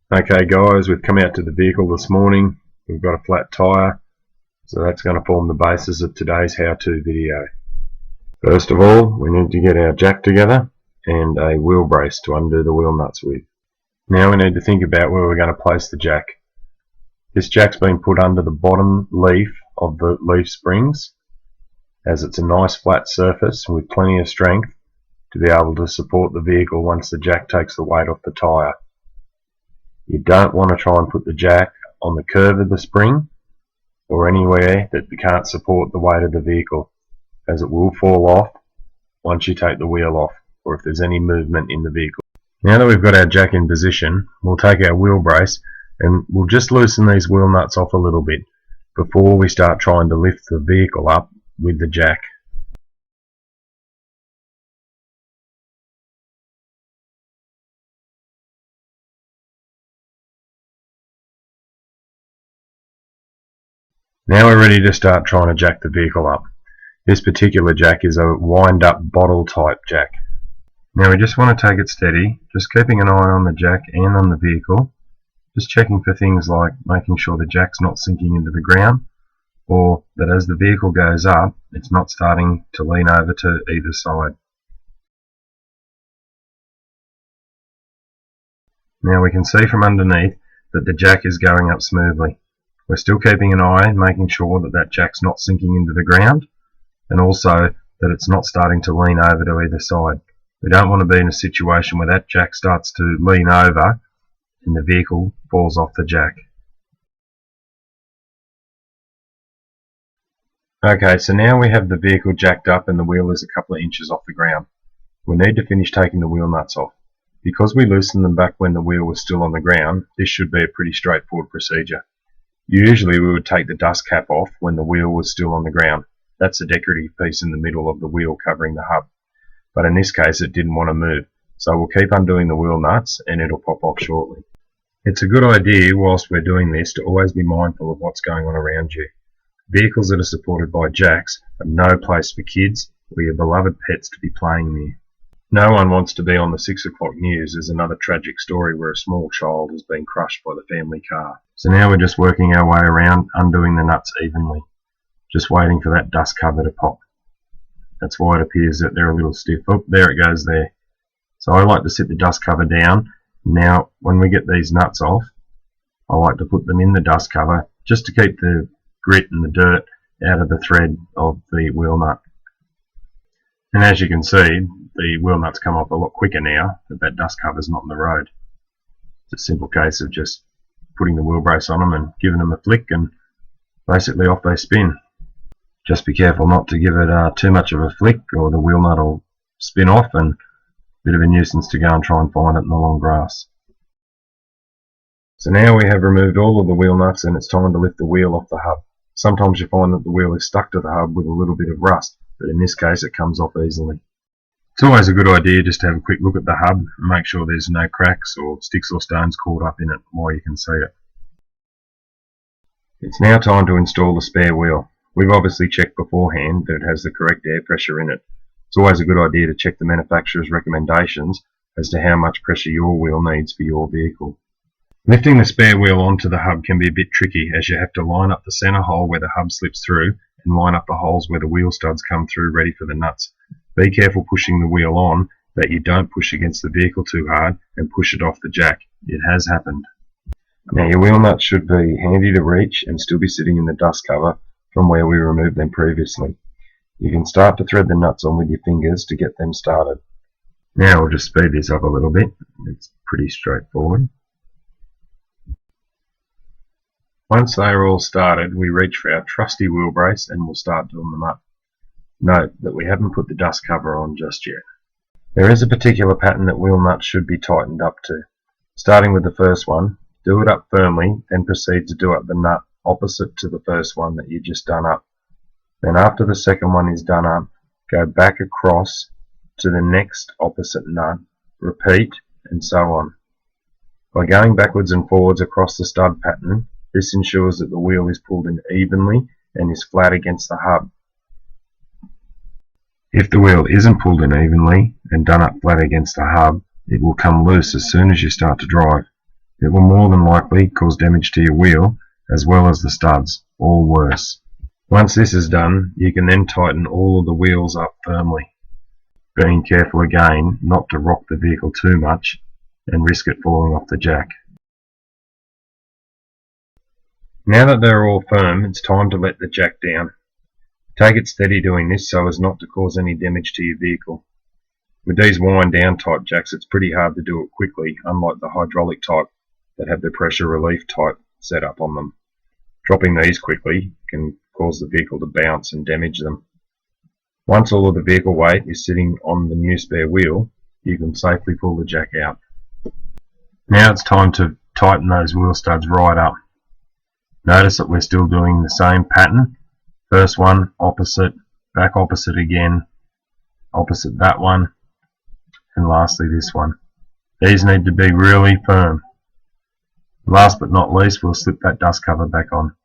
Okay guys, we've come out to the vehicle this morning. We've got a flat tyre, so that's going to form the basis of today's how-to video. First of all, we need to get our jack together and a wheel brace to undo the wheel nuts with. Now we need to think about where we're going to place the jack. This jack's been put under the bottom leaf of the leaf springs, as it's a nice flat surface with plenty of strength to be able to support the vehicle once the jack takes the weight off the tyre. You don't want to try and put the jack on the curve of the spring or anywhere that can't support the weight of the vehicle, as it will fall off once you take the wheel off or if there's any movement in the vehicle. Now that we've got our jack in position, we'll take our wheel brace and we'll just loosen these wheel nuts off a little bit before we start trying to lift the vehicle up with the jack. Now we're ready to start trying to jack the vehicle up. This particular jack is a wind-up bottle type jack. Now we just want to take it steady, just keeping an eye on the jack and on the vehicle, just checking for things like making sure the jack's not sinking into the ground, or that as the vehicle goes up, it's not starting to lean over to either side. Now we can see from underneath that the jack is going up smoothly. We're still keeping an eye, making sure that that jack's not sinking into the ground, and also that it's not starting to lean over to either side. We don't want to be in a situation where that jack starts to lean over and the vehicle falls off the jack. Okay, so now we have the vehicle jacked up and the wheel is a couple of inches off the ground. We need to finish taking the wheel nuts off. Because we loosened them back when the wheel was still on the ground, this should be a pretty straightforward procedure. Usually we would take the dust cap off when the wheel was still on the ground. That's the decorative piece in the middle of the wheel covering the hub. But in this case it didn't want to move, so we'll keep undoing the wheel nuts and it'll pop off shortly. It's a good idea whilst we're doing this to always be mindful of what's going on around you. Vehicles that are supported by jacks have no place for kids or your beloved pets to be playing near. No one wants to be on the 6 o'clock news as another tragic story where a small child has been crushed by the family car. So now we're just working our way around, undoing the nuts evenly, just waiting for that dust cover to pop. That's why it appears that they're a little stiff. Oh, there it goes there. So I like to sit the dust cover down. Now when we get these nuts off, I like to put them in the dust cover just to keep the grit and the dirt out of the thread of the wheel nut. And as you can see, the wheel nuts come off a lot quicker now that dust cover's not in the road. It's a simple case of just putting the wheel brace on them and giving them a flick and basically off they spin. Just be careful not to give it too much of a flick or the wheel nut will spin off and a bit of a nuisance to go and try and find it in the long grass. So now we have removed all of the wheel nuts and it's time to lift the wheel off the hub. Sometimes you find that the wheel is stuck to the hub with a little bit of rust, but in this case it comes off easily. It's always a good idea just to have a quick look at the hub and make sure there's no cracks or sticks or stones caught up in it while you can see it. It's now time to install the spare wheel. We've obviously checked beforehand that it has the correct air pressure in it. It's always a good idea to check the manufacturer's recommendations as to how much pressure your wheel needs for your vehicle. Lifting the spare wheel onto the hub can be a bit tricky as you have to line up the center hole where the hub slips through and line up the holes where the wheel studs come through ready for the nuts. Be careful pushing the wheel on that you don't push against the vehicle too hard and push it off the jack. It has happened. Now your wheel nuts should be handy to reach and still be sitting in the dust cover from where we removed them previously. You can start to thread the nuts on with your fingers to get them started. Now we'll just speed this up a little bit. It's pretty straightforward. Once they are all started, we reach for our trusty wheel brace and we'll start doing them up. Note that we haven't put the dust cover on just yet. There is a particular pattern that wheel nuts should be tightened up to. Starting with the first one, do it up firmly, then proceed to do up the nut opposite to the first one that you just done up. Then after the second one is done up, go back across to the next opposite nut, repeat, and so on. By going backwards and forwards across the stud pattern, this ensures that the wheel is pulled in evenly and is flat against the hub. If the wheel isn't pulled in evenly and done up flat against the hub, it will come loose as soon as you start to drive. It will more than likely cause damage to your wheel as well as the studs, or worse. Once this is done, you can then tighten all of the wheels up firmly, being careful again not to rock the vehicle too much and risk it falling off the jack. Now that they're all firm, it's time to let the jack down. Take it steady doing this so as not to cause any damage to your vehicle. With these wind down type jacks, it's pretty hard to do it quickly, unlike the hydraulic type that have the pressure relief type set up on them. Dropping these quickly can cause the vehicle to bounce and damage them. Once all of the vehicle weight is sitting on the new spare wheel, you can safely pull the jack out. Now it's time to tighten those wheel studs right up. Notice that we're still doing the same pattern. First one, opposite, back opposite again, opposite that one, and lastly this one. These need to be really firm. Last but not least, we'll slip that dust cover back on.